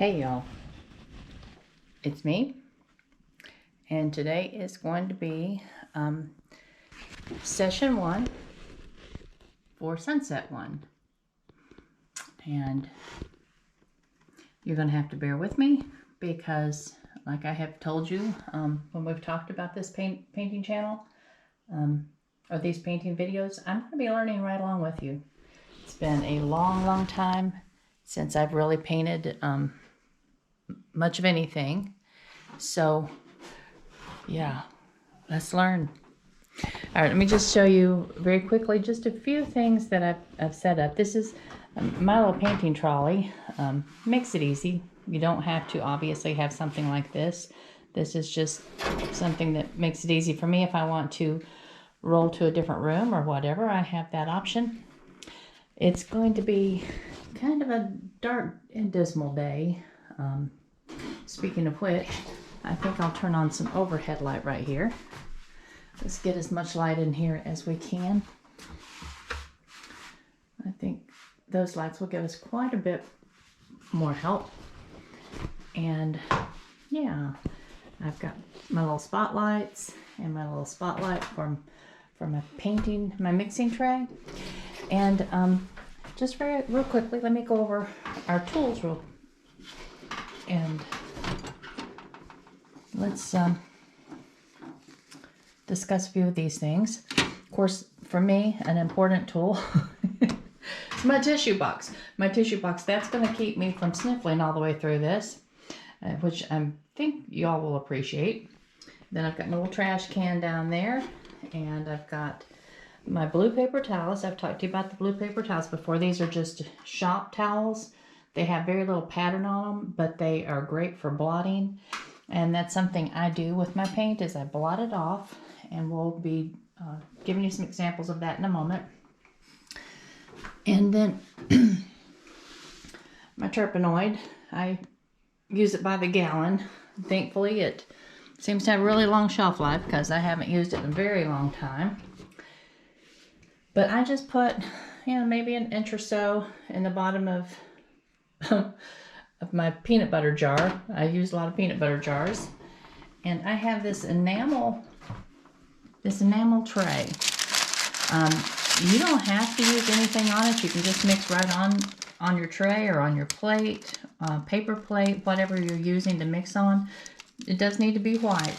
Hey y'all, it's me, and today is going to be session 1 for Sunset 1, and you're going to have to bear with me because, like I have told you when we've talked about this painting channel or these painting videos, I'm going to be learning right along with you. It's been a long time since I've really painted much of anything. So yeah, let's learn. All right, let me just show you very quickly just a few things that I've set up. This is my little painting trolley. Makes it easy. You don't have to obviously have something like this. This is just something that makes it easy for me if I want to roll to a different room or whatever. I have that option. It's going to be kind of a dark and dismal day. Speaking of which, I think I'll turn on some overhead light right here. Let's get as much light in here as we can. I think those lights will give us quite a bit more help. And yeah, I've got my little spotlights and my little spotlight for my painting, my mixing tray. And just real quickly, let me go over our tools and let's discuss a few of these things. Of course, for me, an important tool is my tissue box. My tissue box, that's going to keep me from sniffling all the way through this, which I think y'all will appreciate. Then I've got my little trash can down there, and I've got my blue paper towels. I've talked to you about the blue paper towels before. These are just shop towels. They have very little pattern on them, but they are great for blotting. And that's something I do with my paint is I blot it off, and we'll be giving you some examples of that in a moment. And then my Terpenoid, I use it by the gallon. Thankfully, it seems to have a really long shelf life because I haven't used it in a very long time. But I just put, maybe an inch or so in the bottom of my peanut butter jar. I use a lot of peanut butter jars. And I have this enamel tray. You don't have to use anything on it. You can just mix right on your tray or on your plate, paper plate, whatever you're using to mix on. It does need to be white.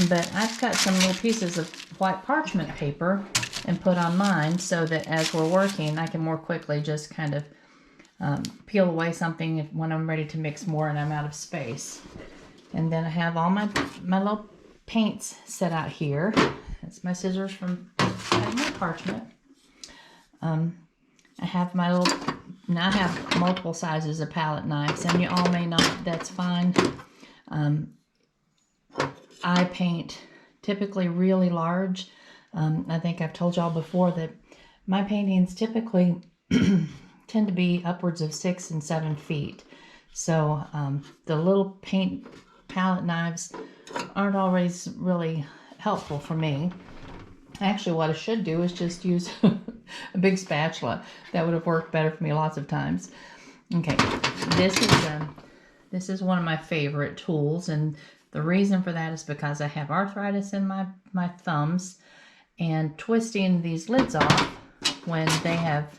But I've got some little pieces of white parchment paper and put on mine so that as we're working, I can more quickly just kind of peel away something when I'm ready to mix more and I'm out of space. And then I have all my little paints set out here. That's my scissors from my parchment. I have my little, now I have multiple sizes of palette knives, and you all may not, that's fine. I paint typically really large. I think I've told y'all before that my paintings typically tend to be upwards of 6 and 7 feet. So the little paint palette knives aren't always really helpful for me. Actually, what I should do is just use a big spatula. That would have worked better for me lots of times. Okay, this is one of my favorite tools, and the reason for that is because I have arthritis in my thumbs, and twisting these lids off when they have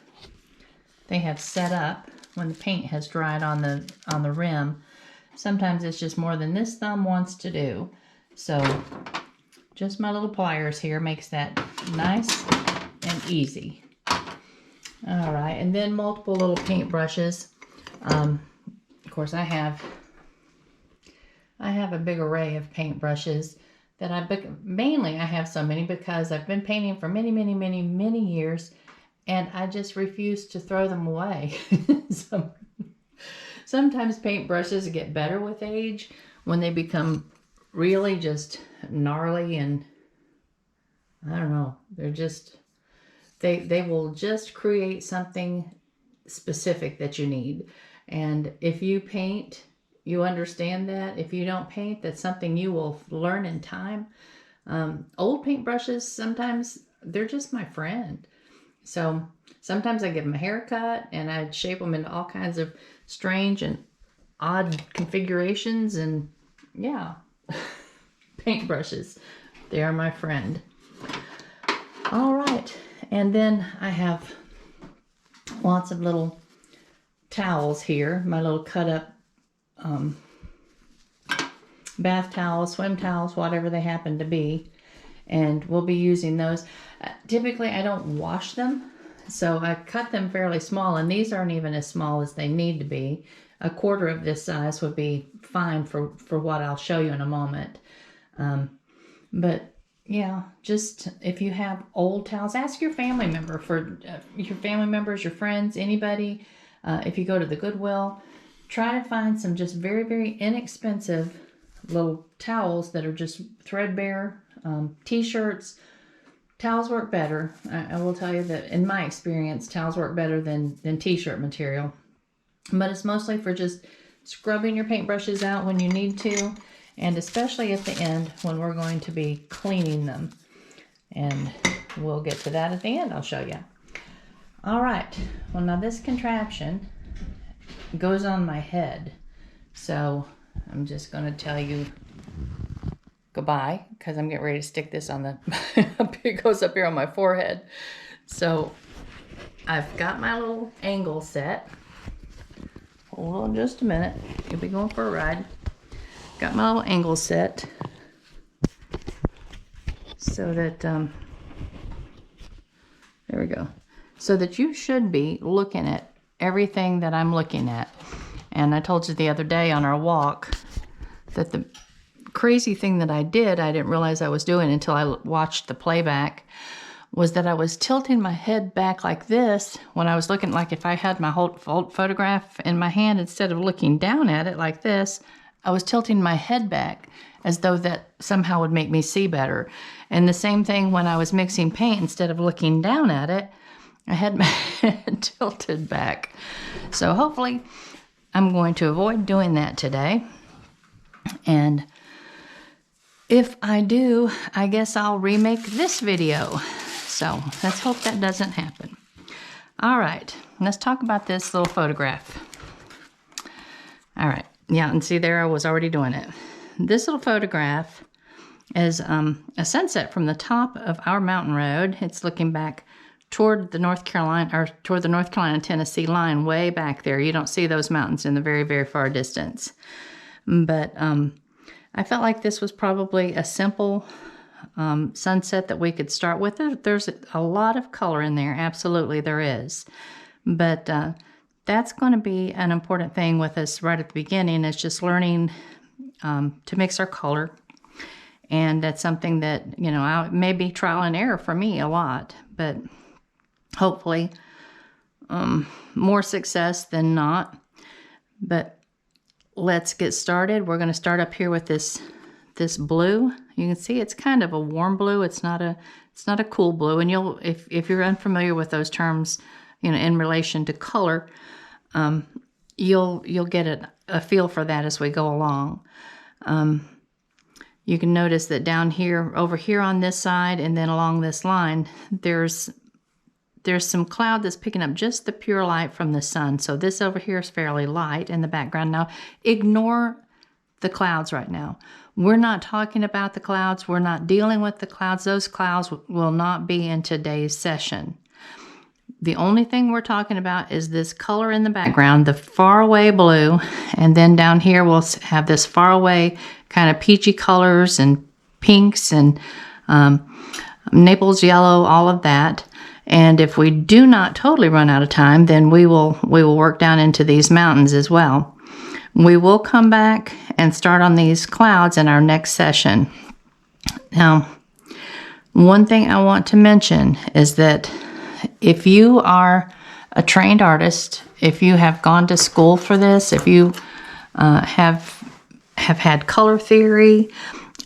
set up, when the paint has dried on the rim, sometimes it's just more than this thumb wants to do. So just my little pliers here makes that nice and easy. All right, and then multiple little paint brushes. Of course, I have a big array of paint brushes that mainly I have so many because I've been painting for many years, and I just refuse to throw them away. Sometimes paint brushes get better with age when they become really just gnarly, and I don't know, they're just, they will just create something specific that you need. And if you paint, you understand that. If you don't paint, that's something you will learn in time. Old paintbrushes, sometimes they're just my friend. So sometimes I give them a haircut and I shape them into all kinds of strange and odd configurations, and yeah, paintbrushes. They are my friend. All right, and then I have lots of little towels here, my little cut up bath towels, swim towels, whatever they happen to be, and we'll be using those. Typically I don't wash them, so I cut them fairly small, and these aren't even as small as they need to be. A quarter of this size would be fine for what I'll show you in a moment. But yeah, just if you have old towels, ask your family member for your family members, your friends, anybody. If you go to the Goodwill, try to find some just very, very inexpensive little towels that are just threadbare. T-shirts, towels work better. I will tell you that in my experience, towels work better than t-shirt material. But it's mostly for just scrubbing your paintbrushes out when you need to, and especially at the end when we're going to be cleaning them. And we'll get to that at the end. I'll show you. All right. Well, now this contraption goes on my head. So I'm just going to tell you goodbye because I'm getting ready to stick this on the, it goes up here on my forehead. So I've got my little angle set. Hold on just a minute. You'll be going for a ride. Got my little angle set so that, there we go. So that you should be looking at everything that I'm looking at. And I told you the other day on our walk that the crazy thing that I didn't realize I was doing until I watched the playback, was that I was tilting my head back like this when I was looking, like if I had my whole photograph in my hand, instead of looking down at it like this, I was tilting my head back as though that somehow would make me see better. And the same thing when I was mixing paint, instead of looking down at it, I had my head tilted back. So hopefully I'm going to avoid doing that today. And if I do, I guess I'll remake this video. So let's hope that doesn't happen. All right, let's talk about this little photograph. All right, yeah, and see there I was already doing it. This little photograph is a sunset from the top of our mountain road. It's looking back toward the North Carolina-Tennessee line, way back there. You don't see those mountains in the very, very far distance. But I felt like this was probably a simple sunset that we could start with. There's a lot of color in there, absolutely there is. But that's going to be an important thing with us right at the beginning, is just learning to mix our color. And that's something that, you know, may be trial and error for me a lot, but hopefully more success than not. But let's get started. We're going to start up here with this blue. You can see it's kind of a warm blue. It's not a cool blue. And you'll, if you're unfamiliar with those terms, you know, in relation to color, you'll get a feel for that as we go along. You can notice that down here, over here on this side, and then along this line, there's some cloud that's picking up just the pure light from the sun. So this over here is fairly light in the background. Now, ignore the clouds right now. We're not talking about the clouds. We're not dealing with the clouds. Those clouds will not be in today's session. The only thing we're talking about is this color in the background, the faraway blue, and then down here we'll have this faraway kind of peachy colors and pinks and Naples yellow, all of that. And if we do not totally run out of time, then we will work down into these mountains as well. We will come back and start on these clouds in our next session. Now, one thing I want to mention is that if you are a trained artist, if you have gone to school for this, if you have had color theory,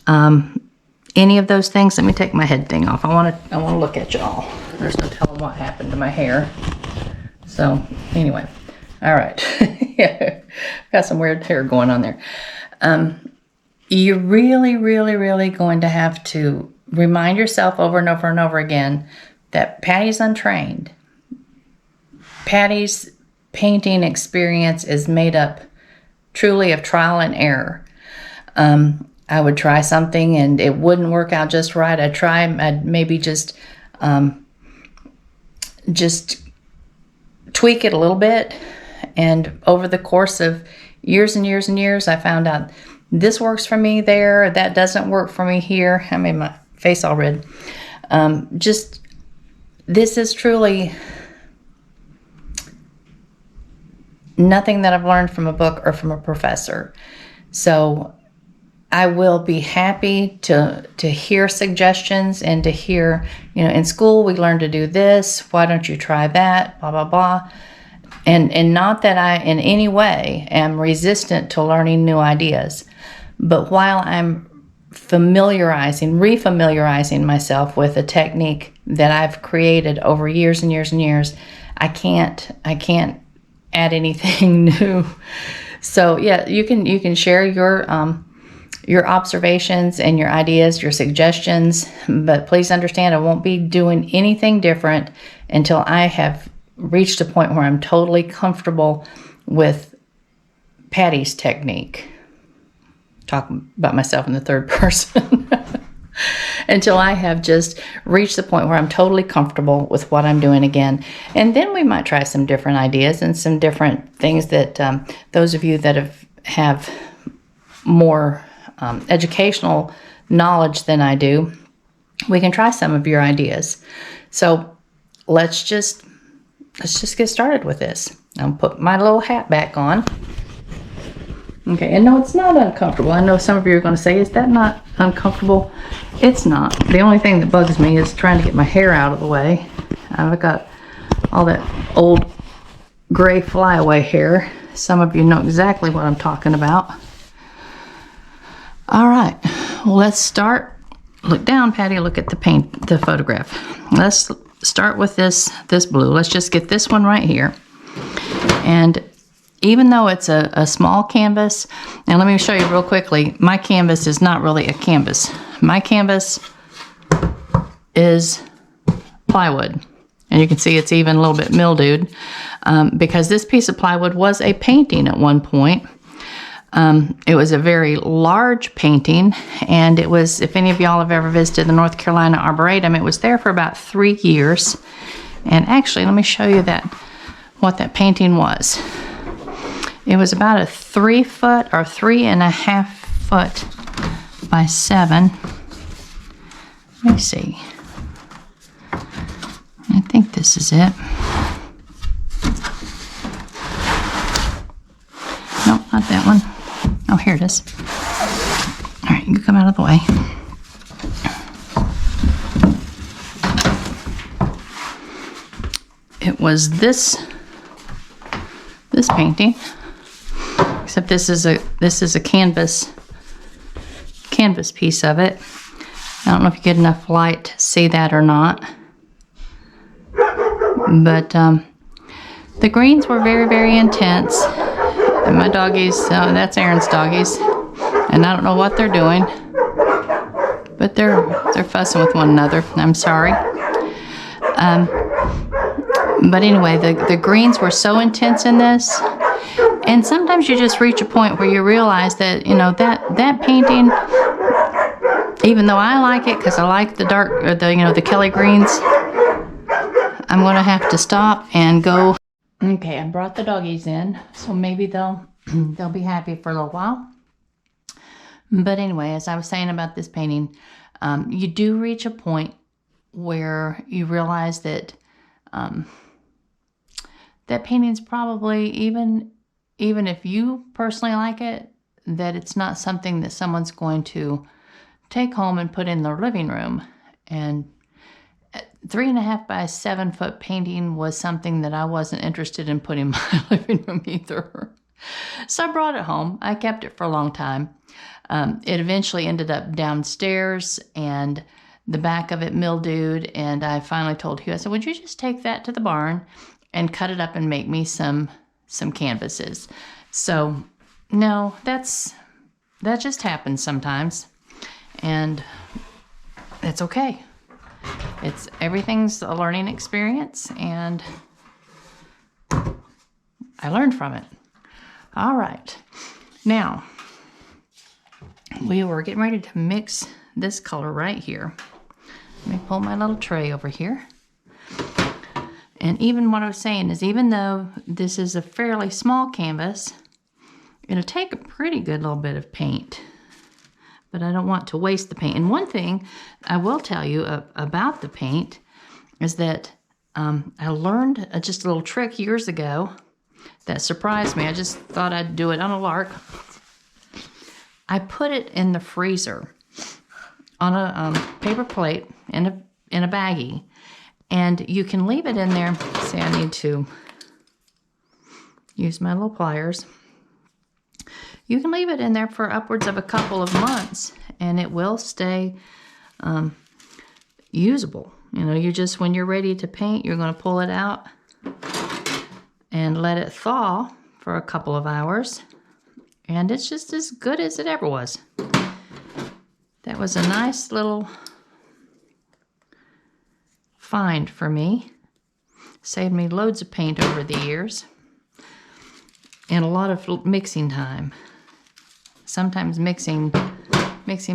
any of those things, let me take my head thing off. I want to look at y'all. There's no telling what happened to my hair. So anyway, all right. Yeah, got some weird hair going on there. You're really, really, really going to have to remind yourself over and over and over again that Patty's untrained. Patty's painting experience is made up truly of trial and error. I would try something and it wouldn't work out just right. I'd maybe just tweak it a little bit. And over the course of years and years and years, I found out this works for me there, that doesn't work for me here. I made my face all red. This is truly nothing that I've learned from a book or from a professor. So I will be happy to hear suggestions and to hear, in school we learned to do this. Why don't you try that? Blah, blah, blah. And not that I in any way am resistant to learning new ideas. But while I'm refamiliarizing myself with a technique that I've created over years and years and years, I can't add anything new. So yeah, you can share your observations and your ideas, your suggestions, but please understand I won't be doing anything different until I have reached a point where I'm totally comfortable with Patty's technique. Talking about myself in the third person. Until I have just reached the point where I'm totally comfortable with what I'm doing again. And then we might try some different ideas and some different things that those of you that have more educational knowledge than I do, we can try some of your ideas. So let's just get started with this. I'll put my little hat back on. Okay, and no, it's not uncomfortable. I know some of you are going to say, is that not uncomfortable? It's not. The only thing that bugs me is trying to get my hair out of the way. I've got all that old gray flyaway hair. Some of you know exactly what I'm talking about. All right, well, let's start. Look down, Patty, look at the photograph. Let's start with this blue. Let's just get this one right here. And even though it's a small canvas, and let me show you real quickly, my canvas is not really a canvas. My canvas is plywood. And you can see it's even a little bit mildewed because this piece of plywood was a painting at one point. It was a very large painting, and it was, if any of y'all have ever visited the North Carolina Arboretum, it was there for about 3 years. And actually, let me show you what that painting was. It was about a 3 foot or 3.5 foot by 7. Let me see. I think this is it. Nope, not that one. Oh, here it is. All right, you can come out of the way. It was this painting, except this is a canvas piece of it. I don't know if you get enough light to see that or not, but the greens were very, very intense. And my doggies, that's Aaron's doggies, and I don't know what they're doing, but they're fussing with one another. I'm sorry. But anyway, the greens were so intense in this, and sometimes you just reach a point where you realize that that painting, even though I like it because I like the dark, or the Kelly greens, I'm going to have to stop and go. Okay, I brought the doggies in, so maybe they'll be happy for a little while. But anyway, as I was saying about this painting, you do reach a point where you realize that that painting's probably, even if you personally like it, that it's not something that someone's going to take home and put in their living room. And 3.5 by 7 foot painting was something that I wasn't interested in putting in my living room either. So I brought it home. I kept it for a long time. It eventually ended up downstairs, and the back of it mildewed, and I finally told Hugh, I said, would you just take that to the barn and cut it up and make me some canvases? So no, that just happens sometimes, and it's okay. Everything's a learning experience, and I learned from it. All right. Now, we were getting ready to mix this color right here. Let me pull my little tray over here. And even what I was saying is, even though this is a fairly small canvas, it'll take a pretty good little bit of paint. But I don't want to waste the paint. And one thing I will tell you about the paint is that I learned just a little trick years ago that surprised me. I just thought I'd do it on a lark. I put it in the freezer on a paper plate in a baggie, and you can leave it in there. Say I need to use my little pliers. You can leave it in there for upwards of a couple of months, and it will stay usable. You know, you just, when you're ready to paint, you're going to pull it out and let it thaw for a couple of hours, and it's just as good as it ever was. That was a nice little find for me. Saved me loads of paint over the years and a lot of mixing time. Sometimes mixing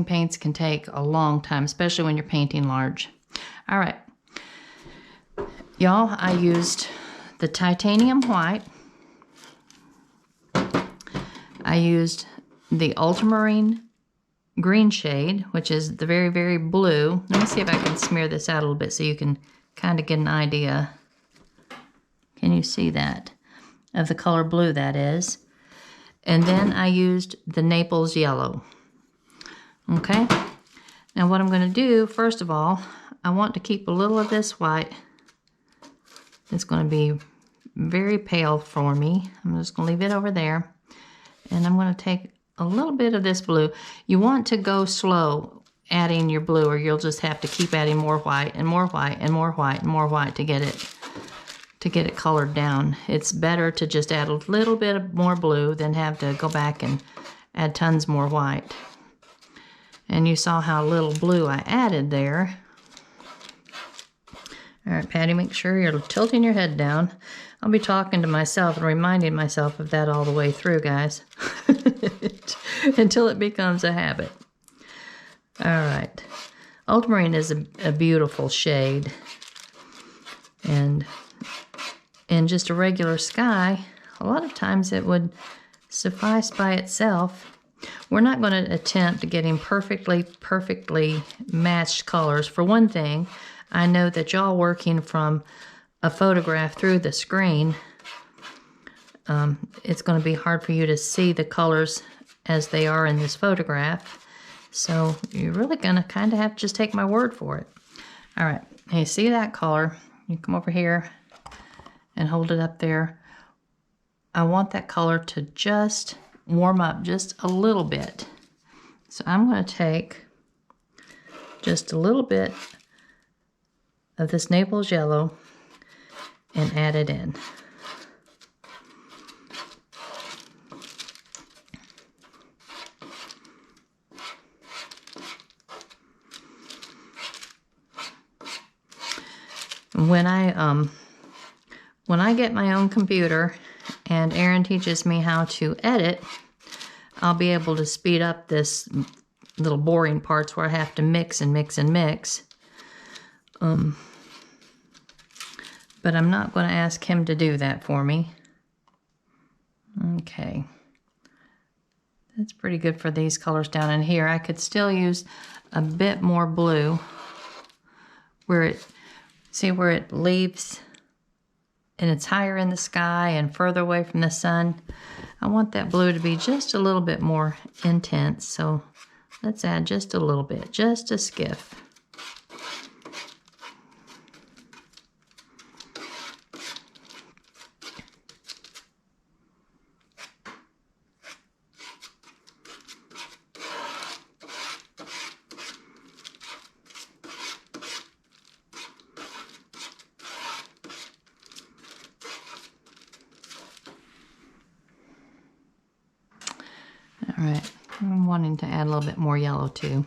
paints can take a long time, especially when you're painting large. All right, y'all, I used the titanium white. I used the ultramarine green shade, which is the very, very blue. Let me see if I can smear this out a little bit so you can kind of get an idea. Can you see that? Of the color blue that is. And then I used the Naples yellow. Okay? Now what I'm going to do, first of all, I want to keep a little of this white. It's going to be very pale for me. I'm just going to leave it over there. And I'm going to take a little bit of this blue. You want to go slow adding your blue, or you'll just have to keep adding more white and more white and more white and more white to get it colored down. It's better to just add a little bit of more blue than have to go back and add tons more white. And you saw how little blue I added there. All right, Patty, make sure you're tilting your head down. I'll be talking to myself and reminding myself of that all the way through, guys, until it becomes a habit. All right. Ultramarine is a beautiful shade. And in just a regular sky, a lot of times it would suffice by itself. We're not going to attempt getting perfectly matched colors. For one thing, I know that y'all working from a photograph through the screen, it's going to be hard for you to see the colors as they are in this photograph. So you're really going to kind of have to just take my word for it. All right, you see that color? You come over here and hold it up there. I want that color to just warm up just a little bit. So I'm going to take just a little bit of this Naples yellow and add it in. When I get my own computer and Erin teaches me how to edit, I'll be able to speed up this little boring parts where I have to mix and mix and mix. But I'm not going to ask him to do that for me. Okay. That's pretty good for these colors down in here. I could still use a bit more blue where it, see where it leaves and it's higher in the sky and further away from the sun. I want that blue to be just a little bit more intense. So let's add just a little bit, just a skiff. All right, I'm wanting to add a little bit more yellow too.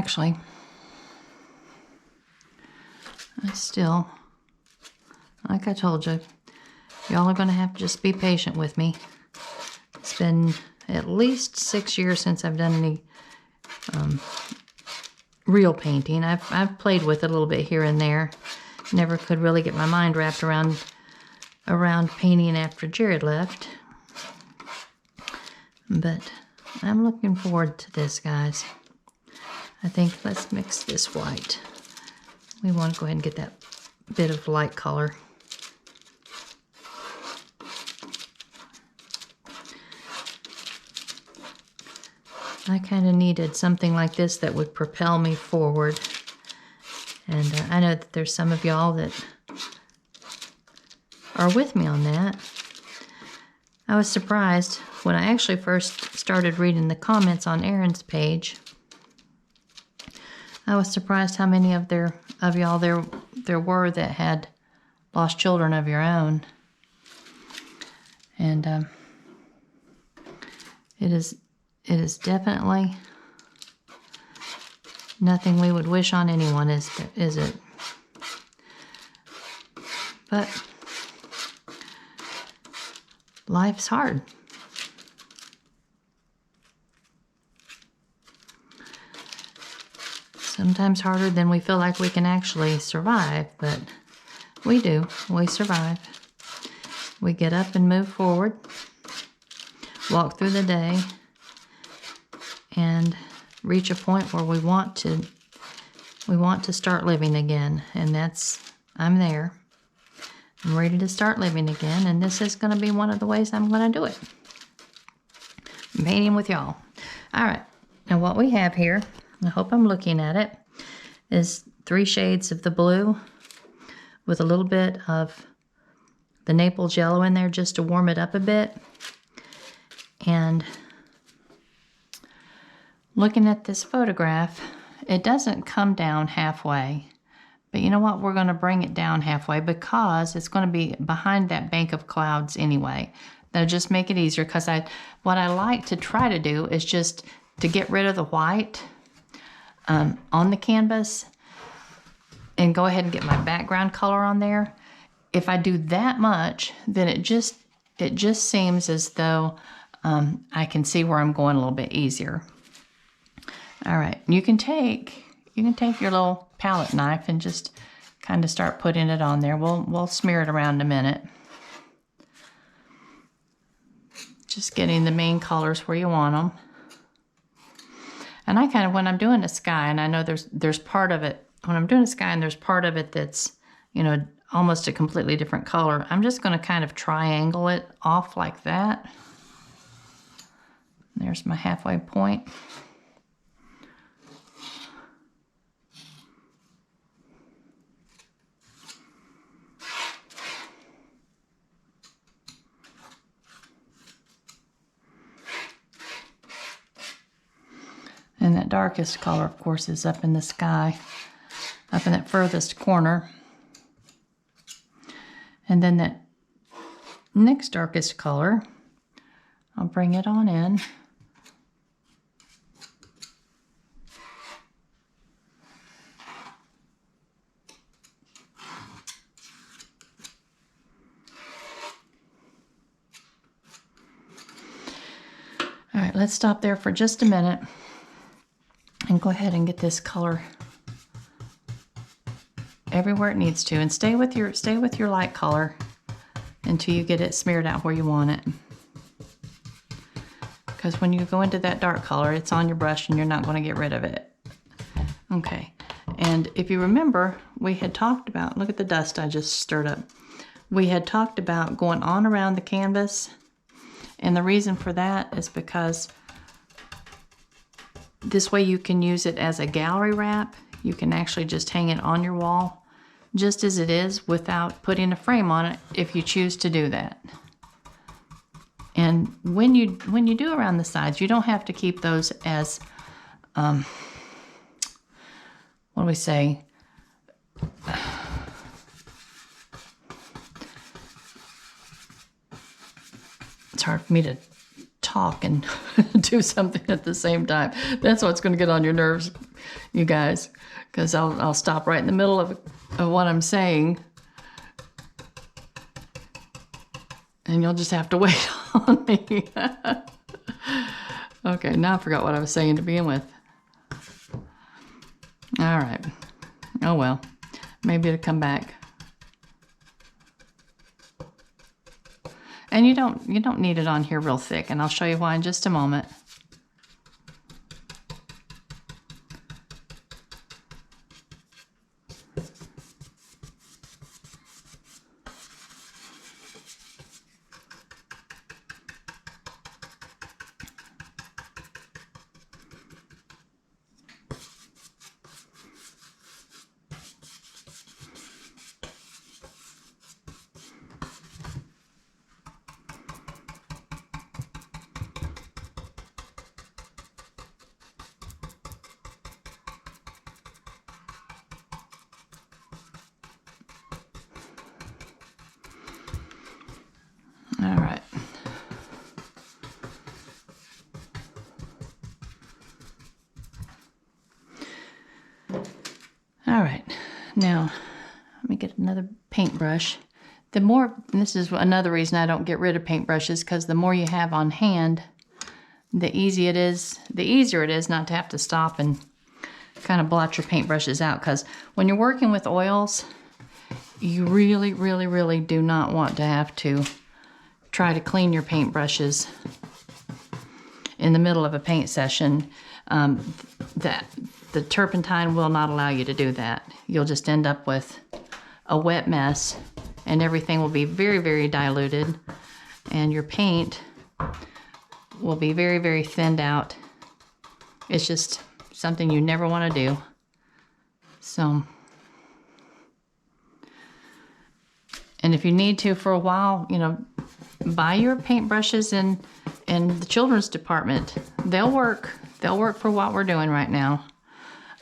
actually, I still, like I told you, y'all are going to have to just be patient with me. It's been at least 6 years since I've done any real painting. I've played with it a little bit here and there. Never could really get my mind wrapped around painting after Jared left. But I'm looking forward to this, guys. I think let's mix this white. We want to go ahead and get that bit of light color. I kind of needed something like this that would propel me forward. And I know that there's some of y'all that are with me on that. I was surprised when I actually first started reading the comments on Erin's page. I was surprised how many of y'all there were that had lost children of your own. And it is definitely nothing we would wish on anyone, is it? But life's hard. Sometimes harder than we feel like we can actually survive, but we do. We survive. We get up and move forward, walk through the day, and reach a point where we want to start living again. And I'm there. I'm ready to start living again, and this is going to be one of the ways I'm going to do it. I'm painting with y'all. All right. Now what we have here, I hope I'm looking at it, is 3 shades of the blue with a little bit of the Naples yellow in there just to warm it up a bit. And looking at this photograph, it doesn't come down halfway. But you know what? We're going to bring it down halfway because it's going to be behind that bank of clouds anyway. That'll just make it easier, because what I like to try to do is just to get rid of the white on the canvas and go ahead and get my background color on there. If I do that much, then it just seems as though I can see where I'm going a little bit easier. All right, you can take your little palette knife and just kind of start putting it on there. We'll smear it around in a minute. Just getting the main colors where you want them. And I kind of, when I'm doing a sky, and I know there's part of it, when I'm doing a sky and there's part of it that's, almost a completely different color, I'm just going to kind of triangle it off like that. There's my halfway point. And that darkest color, of course, is up in the sky, up in that furthest corner. And then that next darkest color, I'll bring it on in. All right, let's stop there for just a minute and go ahead and get this color everywhere it needs to, and stay with your light color until you get it smeared out where you want it. Because when you go into that dark color, it's on your brush and you're not going to get rid of it. Okay, and if you remember, we had talked about, look at the dust I just stirred up. We had talked about going on around the canvas, and the reason for that is because this way you can use it as a gallery wrap. You can actually just hang it on your wall just as it is without putting a frame on it if you choose to do that. And when you do around the sides, you don't have to keep those as, what do we say? It's hard for me to talk and do something at the same time. That's what's going to get on your nerves. you guys, because I'll stop right in the middle of what I'm saying. And you'll just have to wait on me. Okay, now I forgot what I was saying to begin with. All right. Oh well, maybe it'll come back. And you don't need it on here real thick, and I'll show you why in just a moment. All right. All right. Now, let me get another paintbrush. The more, and this is another reason I don't get rid of paintbrushes, because the more you have on hand, the easier it is not to have to stop and kind of blot your paintbrushes out. Because when you're working with oils, you really, really, really do not want to have to try to clean your paintbrushes in the middle of a paint session. The turpentine will not allow you to do that. You'll just end up with a wet mess, and everything will be very, very diluted, and your paint will be very, very thinned out. It's just something you never want to do. So, and if you need to for a while, you know, buy your paintbrushes in the children's department. They'll work for what we're doing right now.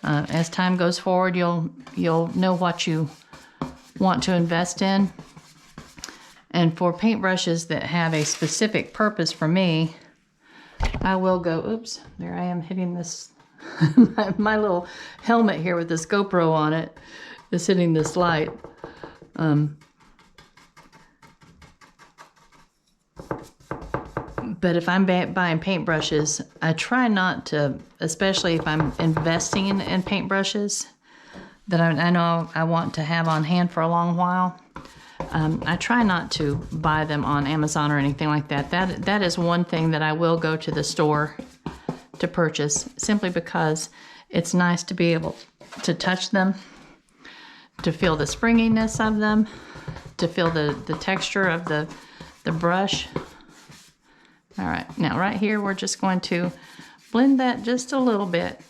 As time goes forward, you'll know what you want to invest in. And for paintbrushes that have a specific purpose for me, I will go, oops, there I am hitting this, my little helmet here with this GoPro on it is hitting this light. But if I'm buying paintbrushes, I try not to, especially if I'm investing in paintbrushes that I know I want to have on hand for a long while. I try not to buy them on Amazon or anything like that. That is one thing that I will go to the store to purchase, simply because it's nice to be able to touch them, to feel the springiness of them, to feel the texture of the brush. All right, now right here, we're just going to blend that just a little bit.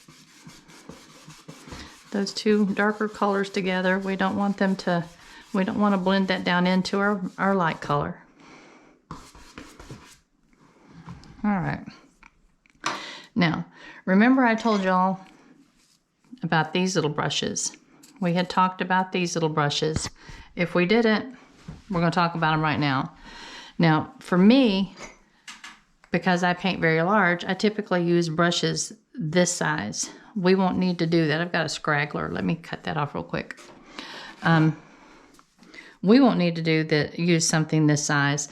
Those two darker colors together, we don't want to blend that down into our light color. All right. Now, remember I told y'all about these little brushes. We had talked about these little brushes. If we didn't, we're going to talk about them right now. Now, for me, because I paint very large, I typically use brushes this size. We won't need to do that. I've got a scraggler. Let me cut that off real quick. We won't need to use something this size.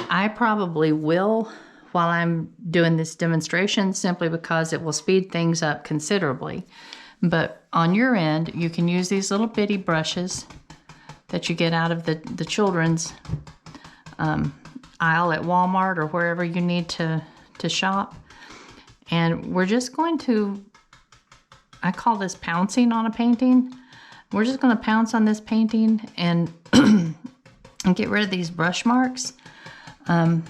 I probably will while I'm doing this demonstration, simply because it will speed things up considerably. But on your end, you can use these little bitty brushes that you get out of the children's aisle at Walmart or wherever you need to shop. And we're just going to, I call this pouncing on a painting. We're just going to pounce on this painting and, and get rid of these brush marks. And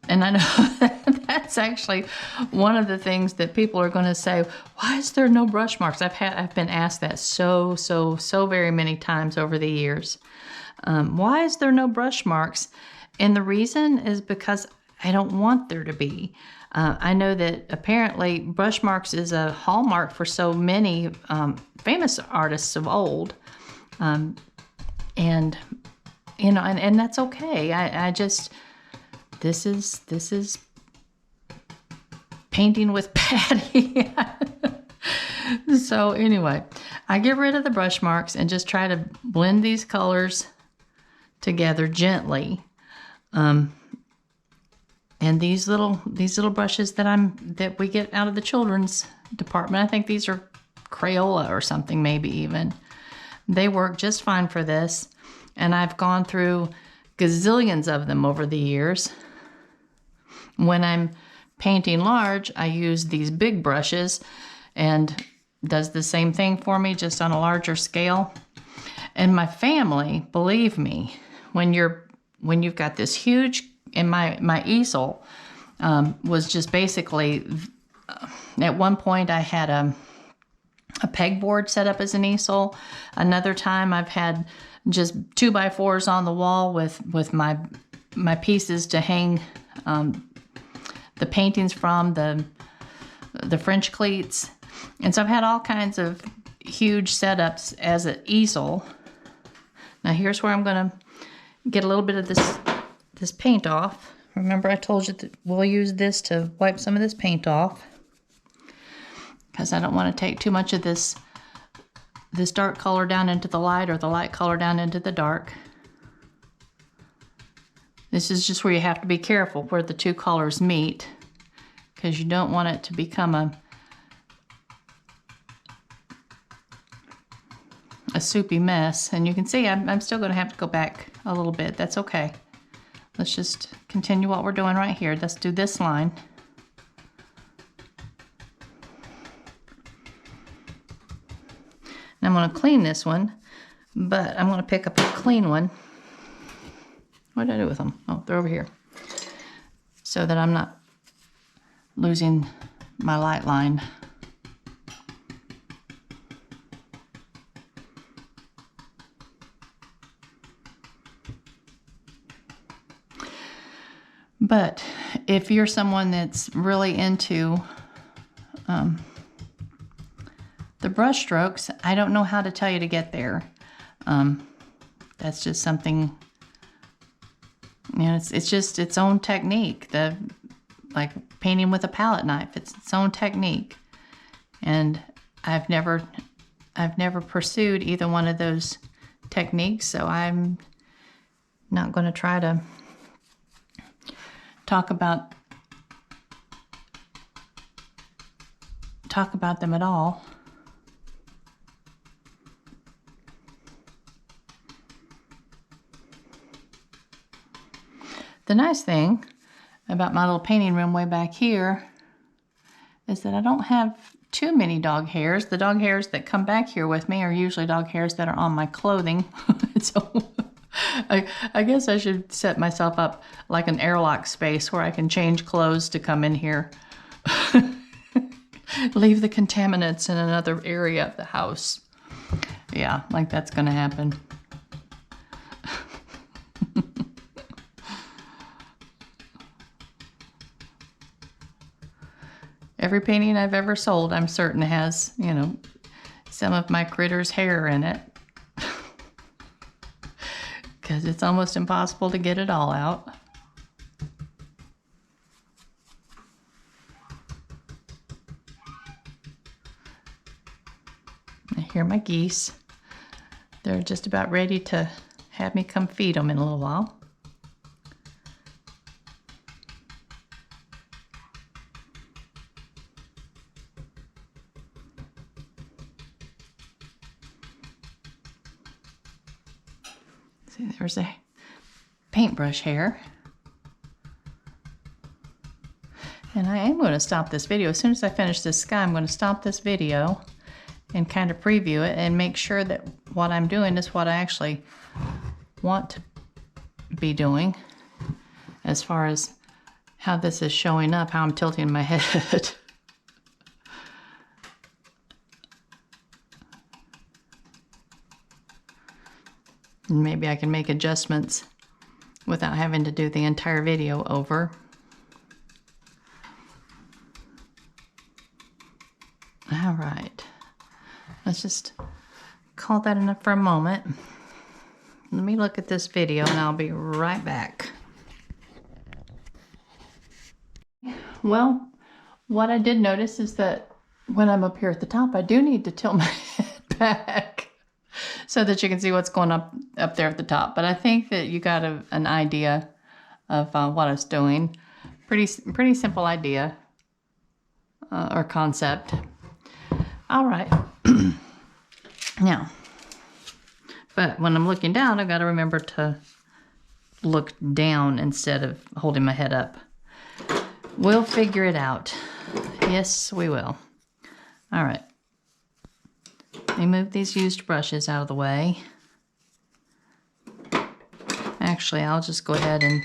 I know that's actually one of the things that people are going to say, why is there no brush marks? I've been asked that so very many times over the years. Why is there no brush marks? And the reason is because I don't want there to be. I know that apparently brush marks is a hallmark for so many famous artists of old. And, you know, and that's okay. I just, this is painting with Patty. So anyway, I get rid of the brush marks and just try to blend these colors together gently. And these little brushes that we get out of the children's department, I think these are Crayola or something, maybe even. They work just fine for this. And I've gone through gazillions of them over the years. When I'm painting large, I use these big brushes and does the same thing for me, just on a larger scale. And my family, believe me, when you've got this huge, and my easel was just basically, at one point I had a pegboard set up as an easel. Another time I've had just 2x4s on the wall with my pieces to hang the paintings from, the French cleats. And so I've had all kinds of huge setups as an easel. Now here's where I'm going to get a little bit of this paint off. Remember I told you that we'll use this to wipe some of this paint off, because I don't want to take too much of this dark color down into the light, or the light color down into the dark. This is just where you have to be careful where the two colors meet, because you don't want it to become a soupy mess. And you can see I'm still going to have to go back a little bit. That's okay. Let's just continue what we're doing right here. Let's do this line. And I'm going to clean this one, but I'm going to pick up a clean one. What did I do with them? Oh, they're over here. So that I'm not losing my light line. But if you're someone that's really into the brush strokes, I don't know how to tell you to get there. That's just something, you know, it's just its own technique. Like painting with a palette knife, it's its own technique. And I've never pursued either one of those techniques, so I'm not going to try to talk about them at all. The nice thing about my little painting room way back here is that I don't have too many dog hairs. The dog hairs that come back here with me are usually dog hairs that are on my clothing. So I guess I should set myself up like an airlock space where I can change clothes to come in here. Leave the contaminants in another area of the house. Yeah, like that's gonna happen. Every painting I've ever sold, I'm certain has, you know, some of my critter's hair in it. Because it's almost impossible to get it all out. And here are my geese. They're just about ready to have me come feed them in a little while. See, there's a paintbrush hair. And I am going to stop this video. As soon as I finish this sky, I'm going to stop this video and kind of preview it and make sure that what I'm doing is what I actually want to be doing, as far as how this is showing up, how I'm tilting my head. And maybe I can make adjustments without having to do the entire video over. All right, let's just call that enough for a moment. Let me look at this video and I'll be right back. Well, what I did notice is that when I'm up here at the top, I do need to tilt my head back so that you can see what's going up there at the top. But I think that you got an idea of what I was doing. Pretty simple idea or concept. All right. Now, but when I'm looking down, I've got to remember to look down instead of holding my head up. We'll figure it out. Yes, we will. All right. Let me move these used brushes out of the way. Actually, I'll just go ahead and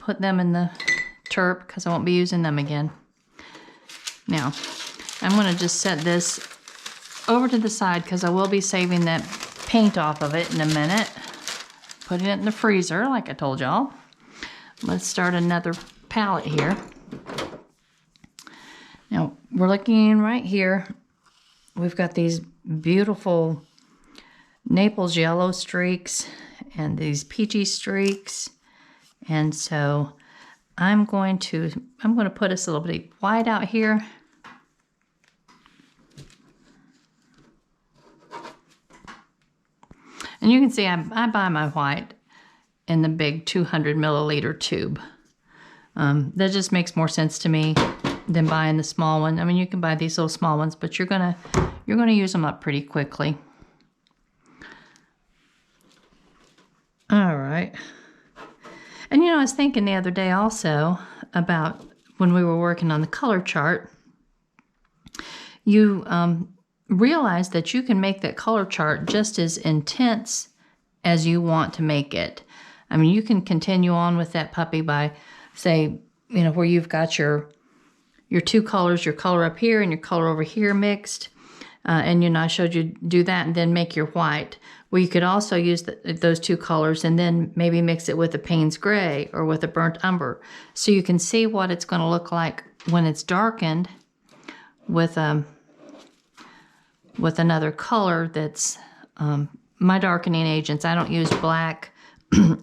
put them in the turp because I won't be using them again. Now, I'm going to just set this over to the side because I will be saving that paint off of it in a minute. Putting it in the freezer like I told y'all. Let's start another palette here. Now, we're looking right here. We've got these beautiful Naples yellow streaks and these peachy streaks. And so I'm going to put us a little bit white out here. And you can see I buy my white in the big 200 milliliter tube. That just makes more sense to me than buying the small one. I mean, you can buy these little small ones, but you're gonna use them up pretty quickly. All right. And you know, I was thinking the other day also about when we were working on the color chart, you realize that you can make that color chart just as intense as you want to make it. I mean, you can continue on with that puppy by, say, you know, where you've got your two colors, your color up here and your color over here mixed. And, you know, I showed you do that and then make your white. Well, you could also use those two colors and then maybe mix it with a Payne's Gray or with a Burnt Umber. So you can see what it's going to look like when it's darkened with another color that's my darkening agents. I don't use black.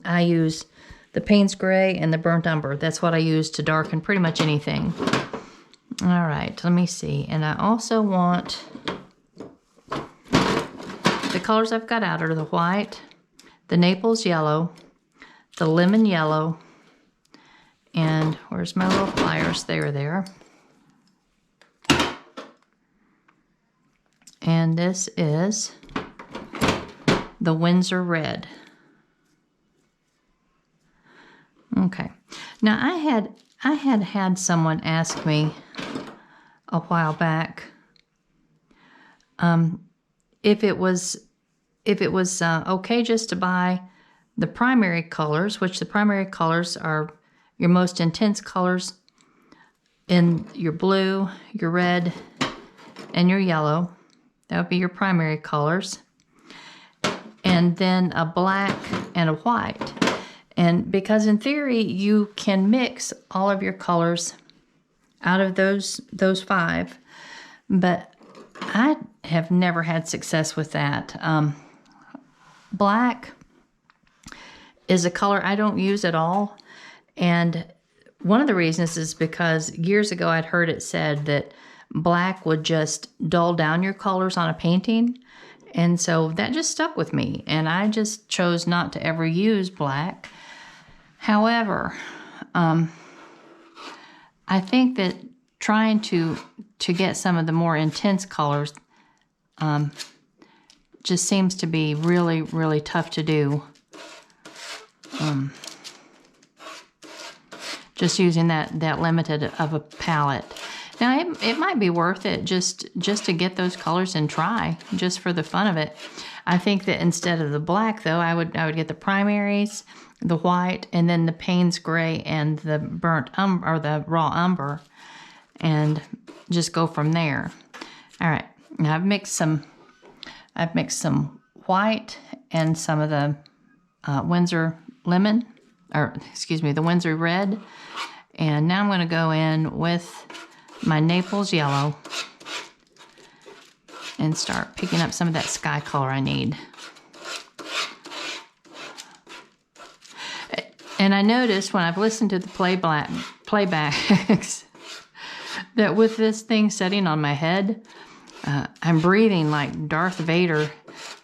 I use the Payne's Gray and the Burnt Umber. That's what I use to darken pretty much anything. All right, let me see. And I also want, the colors I've got out are the white, the Naples yellow, the lemon yellow, and where's my little pliers? They were there. And this is the Windsor red. Okay. Now I had someone ask me a while back if it was okay just to buy the primary colors, which the primary colors are your most intense colors in your blue, your red, and your yellow. That would be your primary colors. And then a black and a white. And because in theory, you can mix all of your colors out of those five, but I have never had success with that. Black is a color I don't use at all. And one of the reasons is because years ago I'd heard it said that black would just dull down your colors on a painting. And so that just stuck with me. And I just chose not to ever use black. However, I think that trying to get some of the more intense colors just seems to be really, really tough to do. Just using that limited of a palette. Now, it might be worth it just to get those colors and try, just for the fun of it. I think that instead of the black, though, I would get the primaries, the white, and then the Payne's Gray and the burnt umber, or the raw umber, and just go from there. All right, now I've mixed some white and some of the Windsor lemon, or excuse me, the Windsor red, and now I'm going to go in with my Naples yellow and start picking up some of that sky color I need. And I noticed when I've listened to the playbacks that with this thing sitting on my head, I'm breathing like Darth Vader,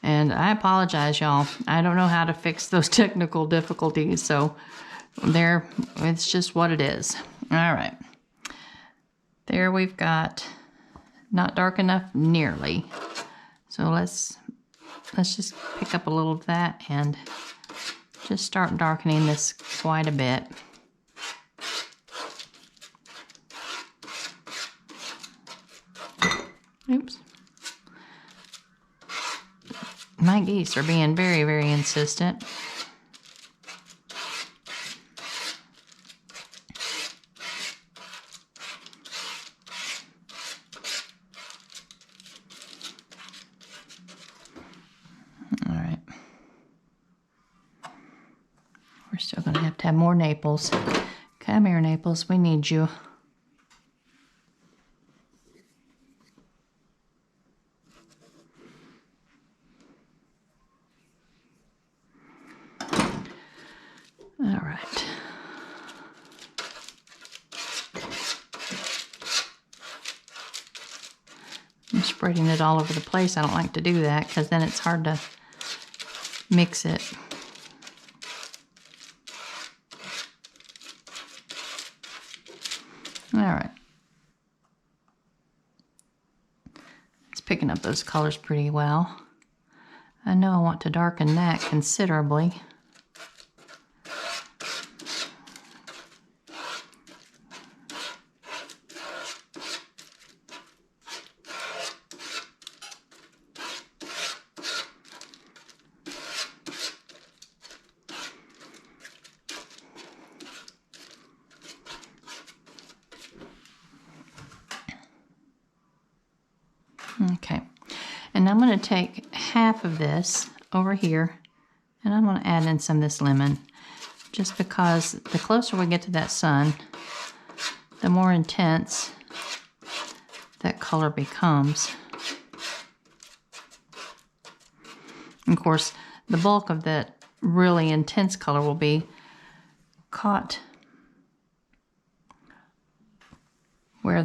and I apologize, y'all. I don't know how to fix those technical difficulties, so there, it's just what it is. All right. There we've got not dark enough nearly. So let's just pick up a little of that and just start darkening this quite a bit. Oops. My geese are being very, very insistent. All right. We're still going to have more Naples. Come here, Naples. We need you. All right. I'm spreading it all over the place. I don't like to do that because then it's hard to mix it. All right. It's picking up those colors pretty well. I know I want to darken that considerably. Okay, and I'm going to take half of this over here, and I'm going to add in some of this lemon, just because the closer we get to that sun, the more intense that color becomes. Of course, the bulk of that really intense color will be caught where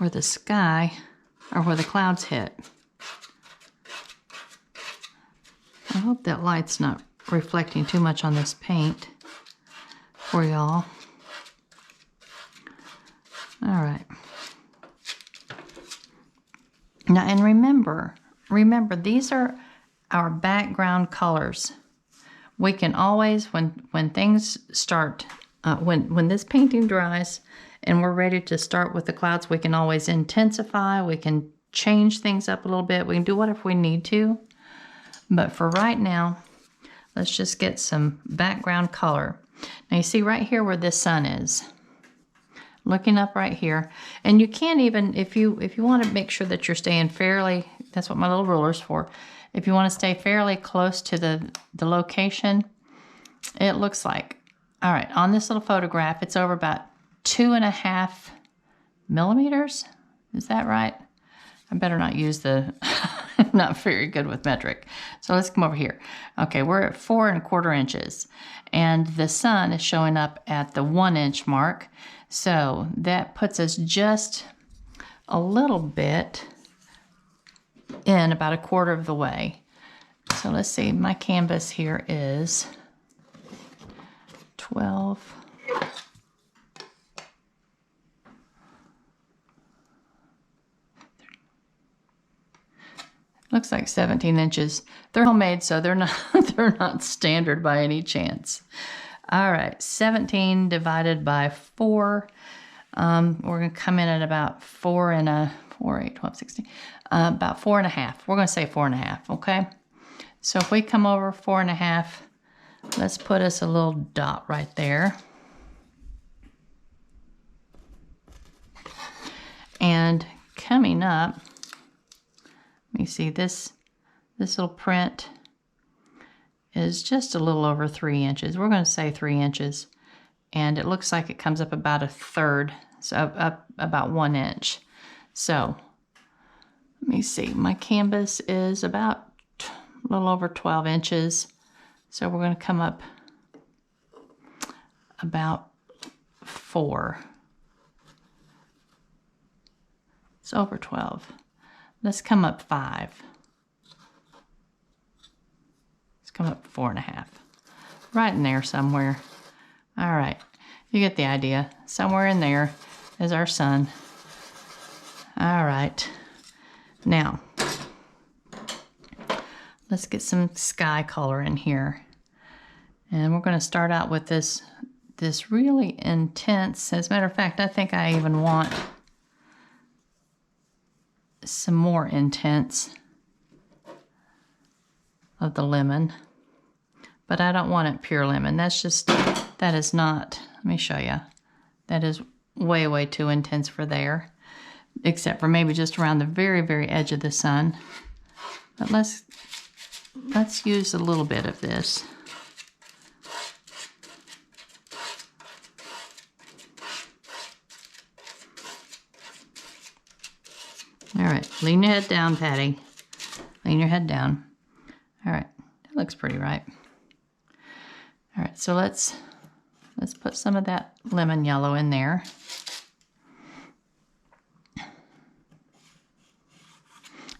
the sky or where the clouds hit. I hope that light's not reflecting too much on this paint for y'all. All right. Now, and remember, these are our background colors. We can always, when things start, when this painting dries and we're ready to start with the clouds, we can always intensify, we can change things up a little bit, we can do whatever we need to. But for right now, let's just get some background color. Now you see right here where this sun is. Looking up right here. And you can't even, if you want to make sure that you're staying fairly, that's what my little ruler's for. If you want to stay fairly close to the location, it looks like, all right, on this little photograph, it's over about 2.5 millimeters. Is that right? I better not use the, I'm not very good with metric. So let's come over here. Okay, we're at 4¼ inches. And the sun is showing up at the 1 inch mark. So that puts us just a little bit in, about 1/4 of the way. So let's see, my canvas here is 12. Looks like 17 inches. They're homemade, so they're not standard by any chance. All right, 17 divided by 4. We're going to come in at about 4 and a 4, 8, 12, 16. About 4.5. We're going to say 4.5, okay? So if we come over 4.5, let's put us a little dot right there. And coming up, let me see, this little print is just a little over 3 inches. We're going to say 3 inches. And it looks like it comes up about 1/3, so up about 1 inch. So let me see, my canvas is about a little over 12 inches. So we're going to come up about 4. It's over 12. Let's come up 5. Let's come up 4.5. Right in there somewhere. All right, you get the idea. Somewhere in there is our sun. All right, now let's get some sky color in here. And we're going to start out with this really intense. As a matter of fact, I think I even want some more intense of the lemon. But I don't want it pure lemon. That is not, let me show you. That is way, way too intense for there. Except for maybe just around the very, very edge of the sun. But let's use a little bit of this. All right, lean your head down, Patty. Lean your head down. All right, that looks pretty right. All right, so let's put some of that lemon yellow in there.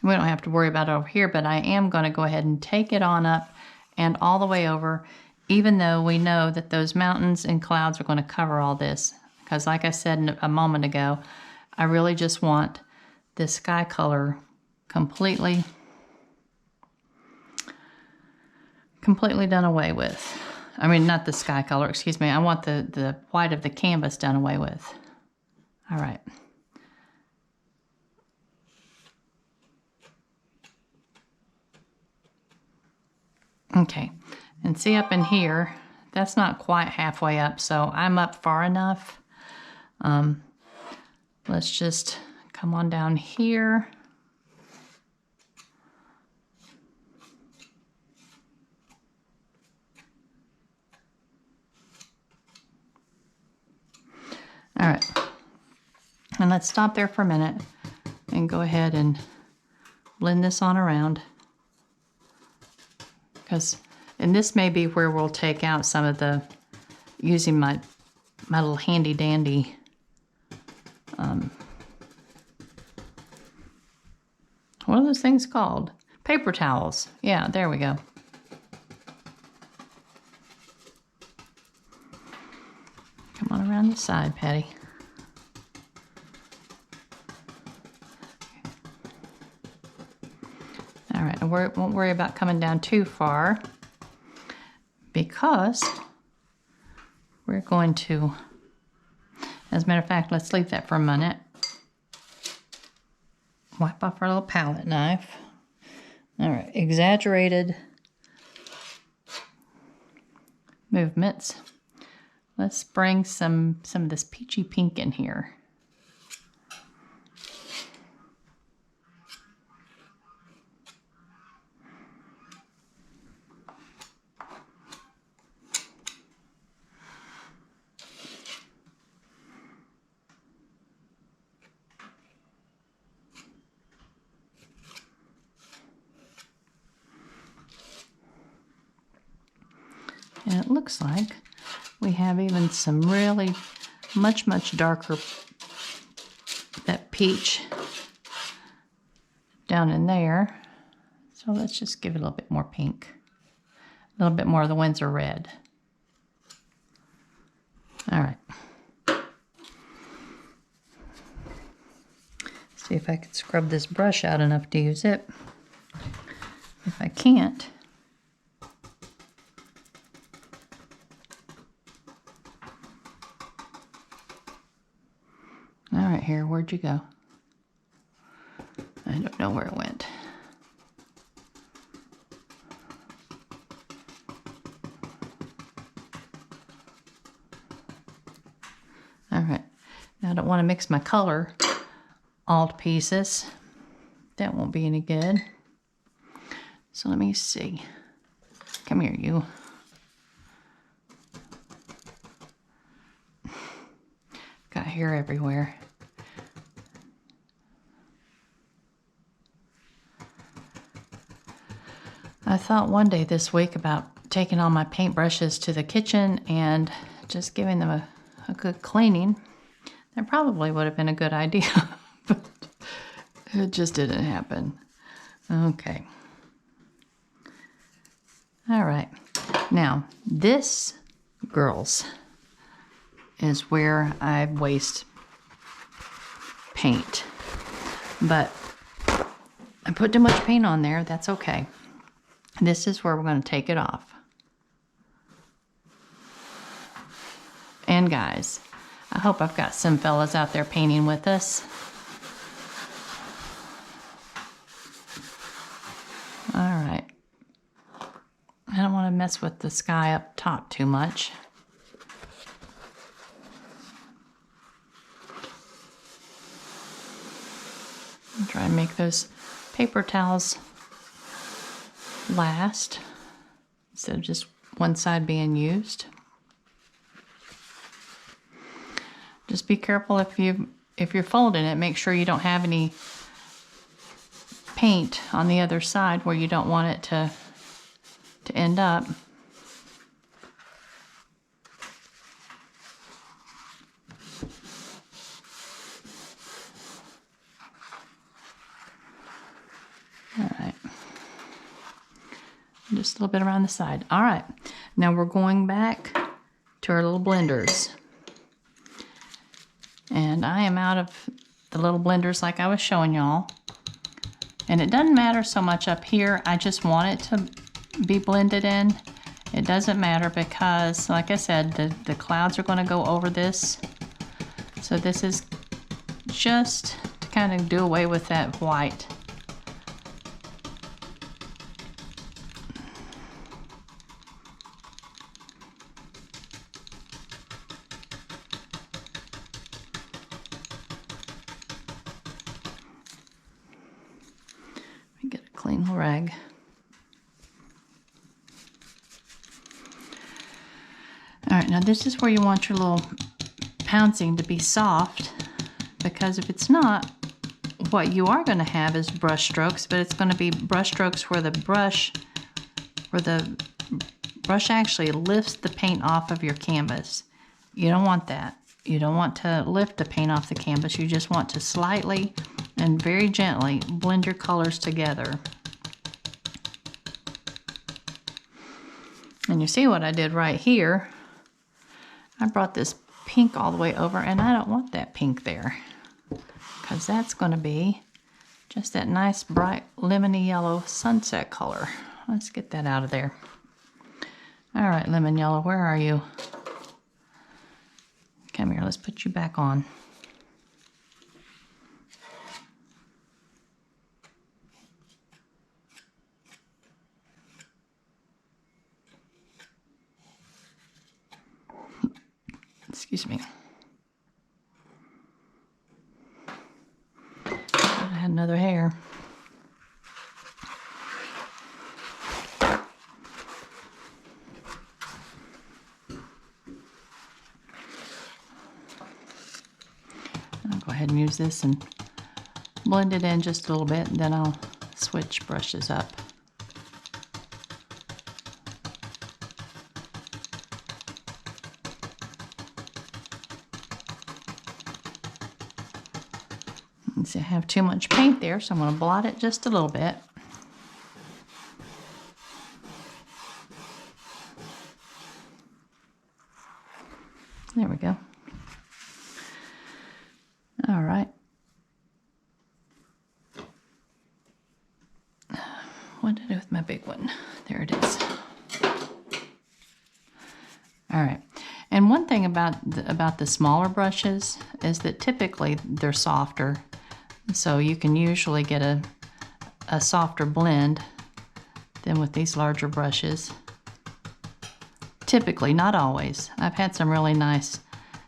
We don't have to worry about it over here, but I am going to go ahead and take it on up and all the way over, even though we know that those mountains and clouds are going to cover all this. Because like I said a moment ago, I really just want this sky color completely done away with. I mean, not the sky color, excuse me. I want the white of the canvas done away with. All right. Okay, and see up in here, that's not quite halfway up, so I'm up far enough. Let's just come on down here. All right, and let's stop there for a minute and go ahead and blend this on around. And this may be where we'll take out some of the, using my little handy dandy what are those things called? Paper towels. Yeah, there we go. Come on around the side, Patty. All right, I won't worry about coming down too far because we're going to, as a matter of fact, let's leave that for a minute. Wipe off our little palette knife. All right, exaggerated movements. Let's bring some of this peachy pink in here. And it looks like we have even some really much darker, that peach down in there. So let's just give it a little bit more pink. A little bit more of the Windsor red. All right. See if I can scrub this brush out enough to use it. If I can't, all right, here, where'd you go? I don't know where it went. All right, now I don't want to mix my color all to pieces. That won't be any good. So let me see. Come here, you. Got hair everywhere. I thought one day this week about taking all my paintbrushes to the kitchen and just giving them a good cleaning. That probably would have been a good idea. But It just didn't happen. Okay. All right. Now, this, girls, is where I waste paint. But I put too much paint on there. That's okay. This is where we're going to take it off. And guys, I hope I've got some fellas out there painting with us. All right. I don't want to mess with the sky up top too much. I'll try and make those paper towels last instead of just one side being used. Just be careful if you're folding it, make sure you don't have any paint on the other side where you don't want it to end up. All right. Just a little bit around the side. All right. Now we're going back to our little blenders. And I am out of the little blenders like I was showing y'all. And it doesn't matter so much up here. I just want it to be blended in. It doesn't matter because, like I said, the clouds are going to go over this. So this is just to kind of do away with that white. Get a clean rag. All right, now this is where you want your little pouncing to be soft, because if it's not, what you are going to have is brush strokes, but it's going to be brush strokes where the brush actually lifts the paint off of your canvas. You don't want that. You don't want to lift the paint off the canvas. You just want to slightly and very gently blend your colors together. And you see what I did right here? I brought this pink all the way over, and I don't want that pink there because that's going to be just that nice bright lemony yellow sunset color. Let's get that out of there. All right, lemon yellow, where are you? Come here, let's put you back on. Excuse me. I had another hair. I'll go ahead and use this and blend it in just a little bit, and then I'll switch brushes up. See, I have too much paint there, so I'm going to blot it just a little bit. There we go. All right. What did I do with my big one? There it is. All right. And one thing about the smaller brushes is that typically they're softer. So you can usually get a softer blend than with these larger brushes. Typically, not always. I've had some really nice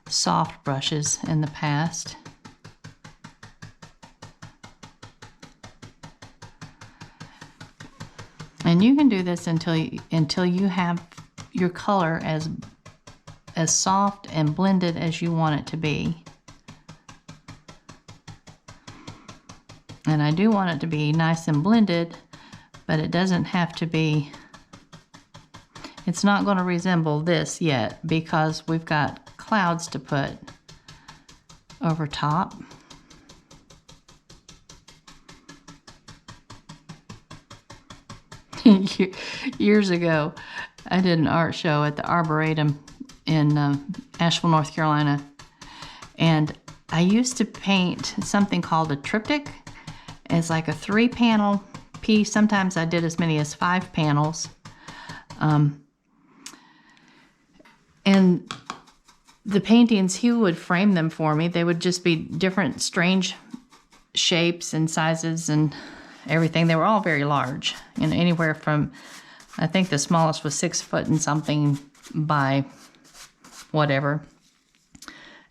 soft brushes in the past. And you can do this until you have your color as soft and blended as you want it to be. And I do want it to be nice and blended, but it doesn't have to be, it's not going to resemble this yet because we've got clouds to put over top. Years ago, I did an art show at the Arboretum in Asheville, North Carolina. And I used to paint something called a triptych. It's like a 3-panel piece. Sometimes I did as many as 5 panels. And the paintings, he would frame them for me. They would just be different strange shapes and sizes and everything. They were all very large, you know, anywhere from, I think the smallest was 6 foot and something by whatever.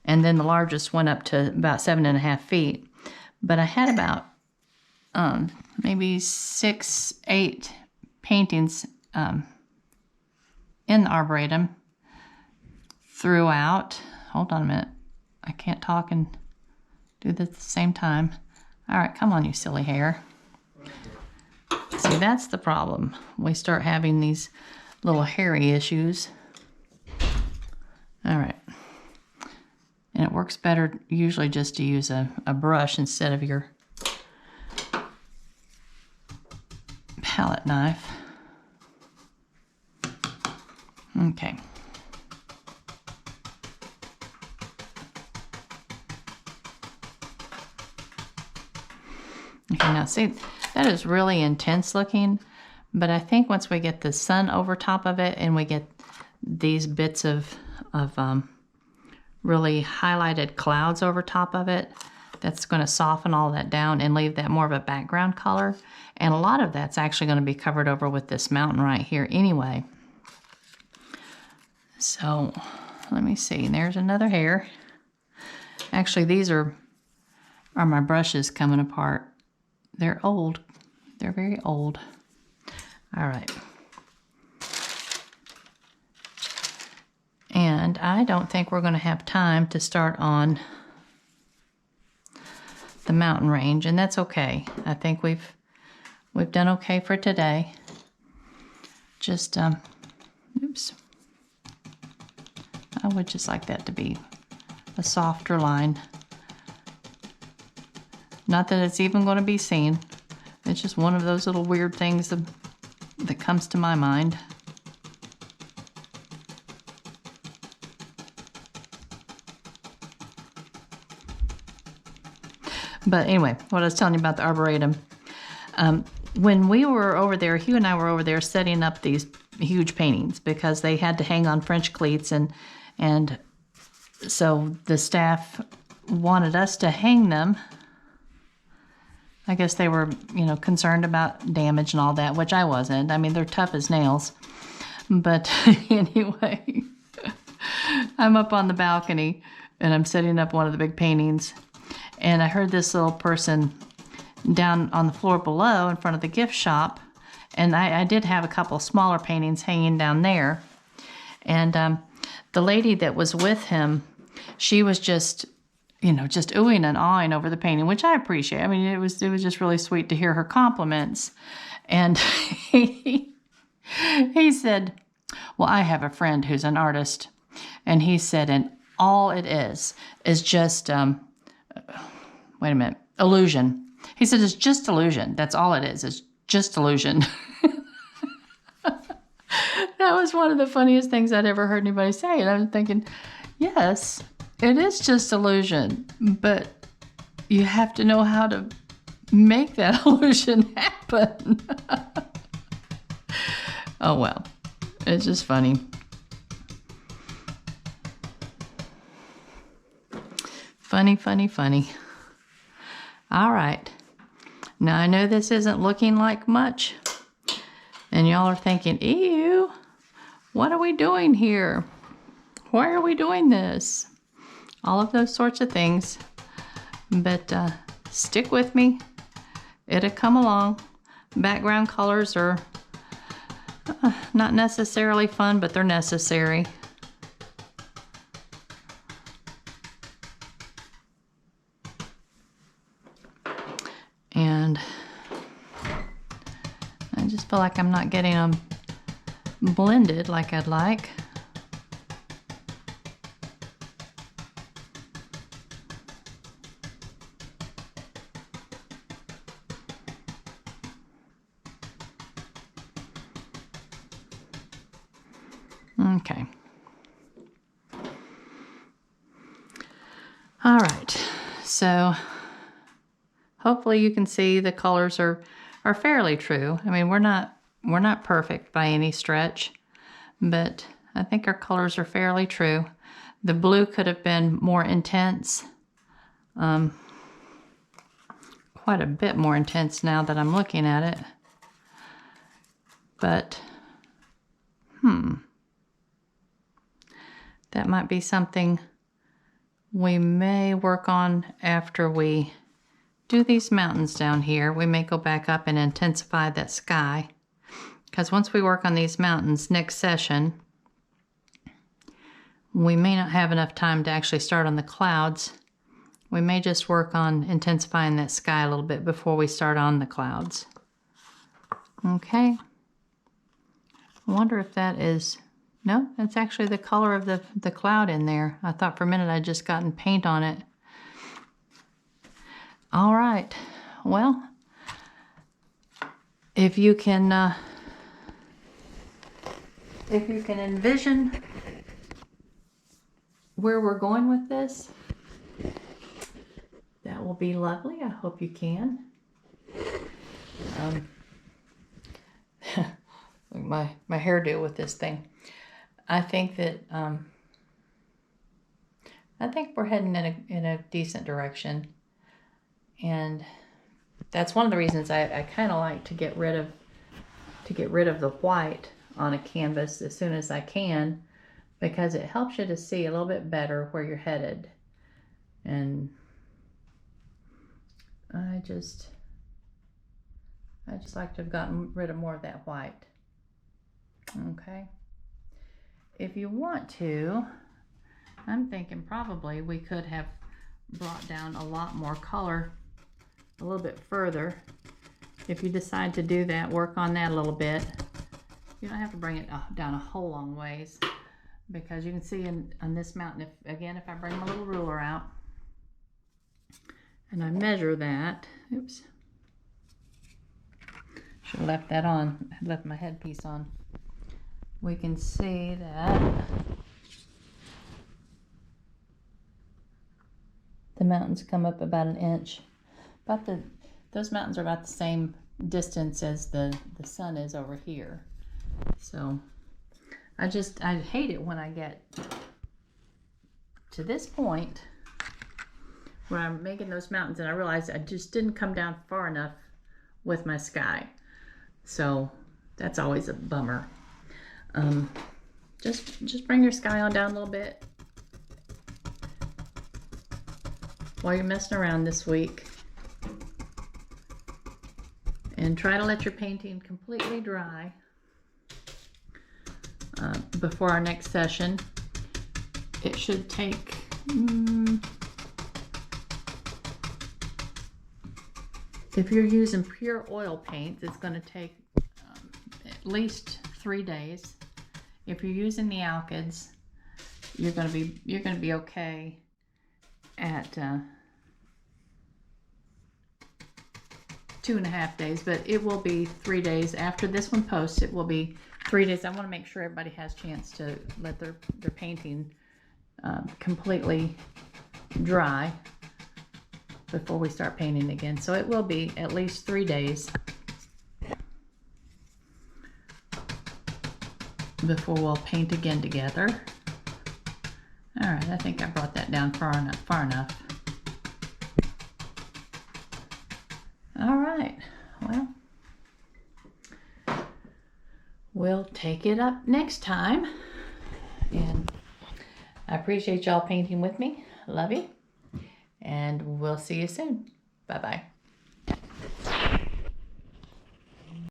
And then the largest went up to about 7.5 feet. But I had about maybe 6, 8 paintings in the Arboretum throughout. Hold on a minute. I can't talk and do this at the same time. All right, come on, you silly hair. See, that's the problem. We start having these little hairy issues. All right. And it works better usually just to use a brush instead of your palette knife. Okay. Okay, now see, that is really intense looking, but I think once we get the sun over top of it and we get these bits of really highlighted clouds over top of it, that's going to soften all that down and leave that more of a background color. And a lot of that's actually going to be covered over with this mountain right here anyway. So let me see, there's another hair. Actually, these are my brushes coming apart. They're old. They're very old. All right. And I don't think we're going to have time to start on the mountain range, and that's okay. I think we've done okay for today. Just, oops. I would just like that to be a softer line. Not that it's even going to be seen. It's just one of those little weird things that comes to my mind. But anyway, what I was telling you about the Arboretum. When we were over there, Hugh and I were over there setting up these huge paintings because they had to hang on French cleats, and so the staff wanted us to hang them. I guess they were, you know, concerned about damage and all that, which I wasn't. I mean, they're tough as nails. But anyway, I'm up on the balcony and I'm setting up one of the big paintings. And I heard this little person down on the floor below in front of the gift shop. And I did have a couple smaller paintings hanging down there. And the lady that was with him, she was just, you know, just oohing and awing over the painting, which I appreciate. I mean, it was just really sweet to hear her compliments. And he said, well, I have a friend who's an artist. And he said, and all it is just, wait a minute, illusion. He said, it's just illusion. That's all it is. It's just illusion. That was one of the funniest things I'd ever heard anybody say. And I'm thinking, yes, it is just illusion, but you have to know how to make that illusion happen. Oh, well, it's just funny. Funny, funny, funny. All right. Now, I know this isn't looking like much, and y'all are thinking, ew, what are we doing here? Why are we doing this? All of those sorts of things. But stick with me. It'll come along. Background colors are not necessarily fun, but they're necessary. And I just feel like I'm not getting them blended like I'd like. Okay. All right, so hopefully you can see the colors are fairly true. I mean, we're not perfect by any stretch, but I think our colors are fairly true. The blue could have been more intense, quite a bit more intense now that I'm looking at it. But, that might be something we may work on after we do these mountains down here. We may go back up and intensify that sky. Because once we work on these mountains next session, we may not have enough time to actually start on the clouds. We may just work on intensifying that sky a little bit before we start on the clouds. Okay. I wonder if that is... No, that's actually the color of the cloud in there. I thought for a minute I'd just gotten paint on it. All right. Well, if you can envision where we're going with this, that will be lovely. I hope you can. My hairdo with this thing. I think that I think we're heading in a decent direction, and that's one of the reasons I kind of like to get rid of the white on a canvas as soon as I can, because it helps you to see a little bit better where you're headed. And I just like to have gotten rid of more of that white. Okay. If you want to, I'm thinking probably we could have brought down a lot more color a little bit further. If you decide to do that, work on that a little bit. You don't have to bring it down a whole long ways, because you can see on this mountain, if I bring my little ruler out and I measure that, oops, should have left that on, I left my headpiece on. We can see that the mountains come up about an inch. Those mountains are about the same distance as the sun is over here. So I hate it when I get to this point where I'm making those mountains and I realize I just didn't come down far enough with my sky. So that's always a bummer. Just bring your sky on down a little bit while you're messing around this week, and try to let your painting completely dry before our next session. It should take if you're using pure oil paints, it's going to take at least 3 days. If you're using the alkyds, you're going to be okay at 2.5 days, but it will be 3 days after this one posts. It will be 3 days. I want to make sure everybody has a chance to let their painting completely dry before we start painting again. So it will be at least 3 days before we'll paint again together. All right, I think I brought that down far enough. All right, well, we'll take it up next time. And I appreciate y'all painting with me. Love you. And we'll see you soon. Bye-bye.